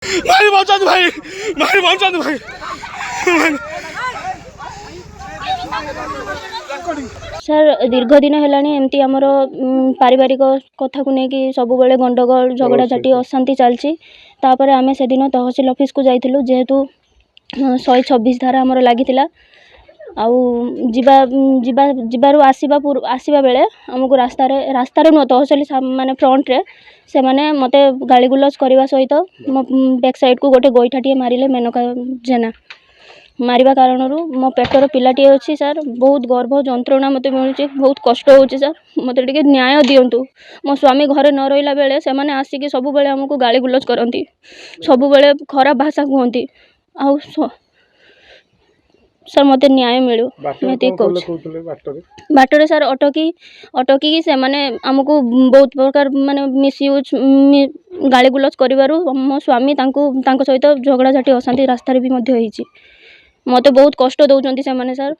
भाई बचाओ भाई, भाई बचाओ भाई। सर दीर्घ दिन है एमती आमर पारिवारिक कथा को लेकिन सब बेले गंडगोल झगड़ाझाटी अशांति चलती। आम से दिन तहसिल ऑफिस को जाइलु जेहेतु 126 धारा आमर लगी आसवा बेले आमको रास्तार नुह तहसिल माने फ्रंट रे से माने मते गाली गुलज करने सहित मो बैक साइड को गोटे गोईठाटे मारे मेनका जेना मारिबा कारण मो पेटर पिलाटी अच्छी सर बहुत गर्भ जंत्रणा मत मिलूँ बहुत कष्ट हो सर मत टे न्याय दिंतु। मो स्वामी घरे न रहा बेले से मैंने आसिक सब बेले आमको गाली गुलज करती सब बेले खराब भाषा कहती आउ सर मत न्याय मिलू बाटर सर अटकी से माने आमको बहुत प्रकार माने मिसयूज गाली गुलज कर मो स्वामी सहित झगड़ाझाटी अशांति रास्तार भी मत बहुत कष्ट दौरान से माने सर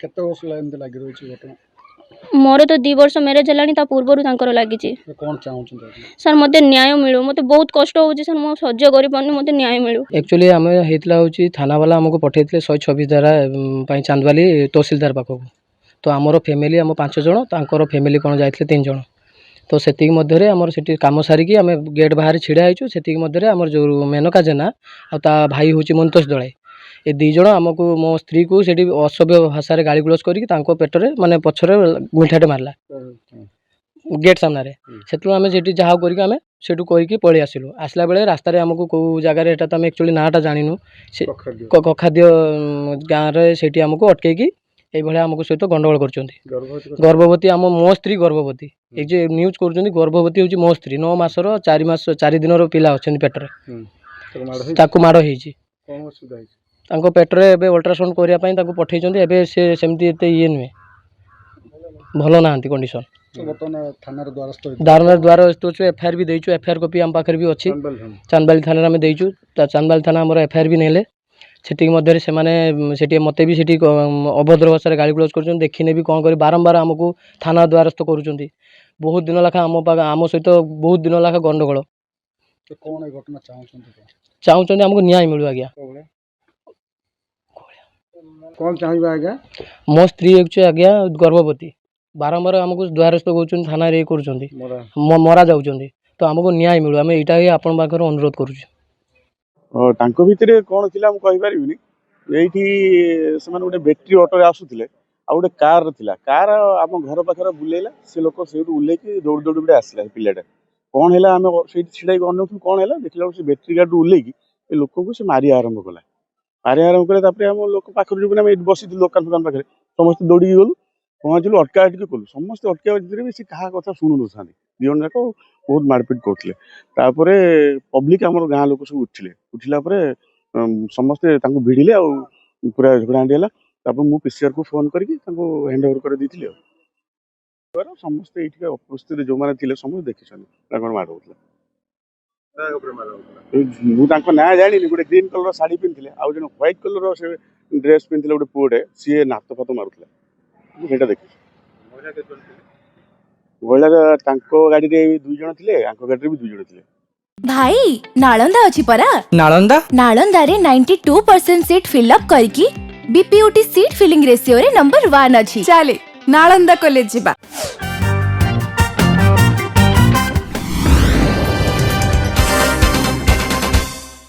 मोर तो 2 वर्ष मैरिज है पूर्वर लगी सर मत न्याय मिलू मत बहुत कष्ट हो सर मो सह्य कर मत न्याय मिलू। एक्चुअली आम होता थाना वाला आमको पठे 126 धारा चांदवाली तहसिलदार पाखक तो आमर फैमिली आम 5 जन तर फैमिली कौन जाते 3 जन तो से आमर से कम सारिकी आम गेट बाहर छिड़ा होइछु से आमर जो मेनका जेना आ भाई हूँ मंतोष दलाई ए 2 जन आमको मो स्त्री को से असभ्य भाषा गाली गुलज कर पेटरे माने पछरे गुंठाटे मारला गेट सामने से आम से जहाँ करके कहीकि पलि आसिलु आसला बेले रास्तार आमको कौ जगार एटा तो आम एक्चुअली नाटा जानिनु कखाद्य गाँव में से आमको अटकैकी ये आमको सहित गंडगोल कर गर्भवती आम मो स्त्री गर्भवती एक जो न्यूज कर गर्भवती हूँ मो स्त्री 9 मासर 4 दिन पिला अच्छा पेटर ताकू माड़ हो पेटरे एबे अल्ट्रासाउंड करने पठे से सेमती ये नुहे भल ना कंडीशन द्वारस्थ एफआईआर भी देचु एफआईआर कॉपी आम पाखे भी अच्छी चांदबाली थाना में देचु चांदबाली थाना आम एफआईआर भी नेले से मत भी अभद्र भाषा गाली गुलज कर देखने भी कौन कर बारंबार आमको थाना द्वारस्थ कर बहुत दिन लाखा आम सहित बहुत दिन लाखा गंडगोल चाहते आमको न्याय मिलू आज्ञा कौन चाहिए आज्ञा मो स्त्री आज्ञा गर्भवती बारंबार आमको द्वारस्थ कर थाना ये कर मरा जा तो आमको न्याय मिलू आम यहाँ आपण पाखे अनुरोध करूँ भितर कौन थी कहीपरि ये गोटे बैटेरी ऑटो आसुले आ गोटे कार थिला कार आम घर पाखे बुलेला से लोक से उल्लेखि दौड़ दौड़ गोटे आसला पिलाटा कौन है आम छिड़ा अनु कौन है देखला से बैटेरी गाड़ी उल्लेखि लोक को से मारिया आरंभ कला मारिया आरंभ कले आम लोक पाखे जो बसी दुकान फुकान पाखे समस्त दौड़ी गलु पहुँचलु अटका अटकी कलु समस्त अटका भितर भी क्या कथा शुणु ना 2 जन जाक बहुत मारपिट करते पब्लिक आम गाँ लोक सब उठिला समस्ते भिड़िले आ पूरा झगड़ाझाटी है मु पीसीआर को फोन करके हैंड ओवर कर दी समस्ते ये उपस्थित जो मैंने थे समस्त देखी माड़ होता मुझे ना जानी गोटे ग्रीन कलर शाढ़ी पिंधे आउ जन व्हाइट कलर से ड्रेस पिंधे गोटे पुओटे सी नात फात मारूला देखी महिला गाड़ी रे 2 जन थे गाड़ी भी 2 जन थे भाई नालंदा अच्छी परा नालंदा रे 92% सीट फिलअप करकी बीपीयूटी सीट फिलिंग रेशियो रे नंबर 1 अच्छी चले नालंदा कॉलेज जीबा।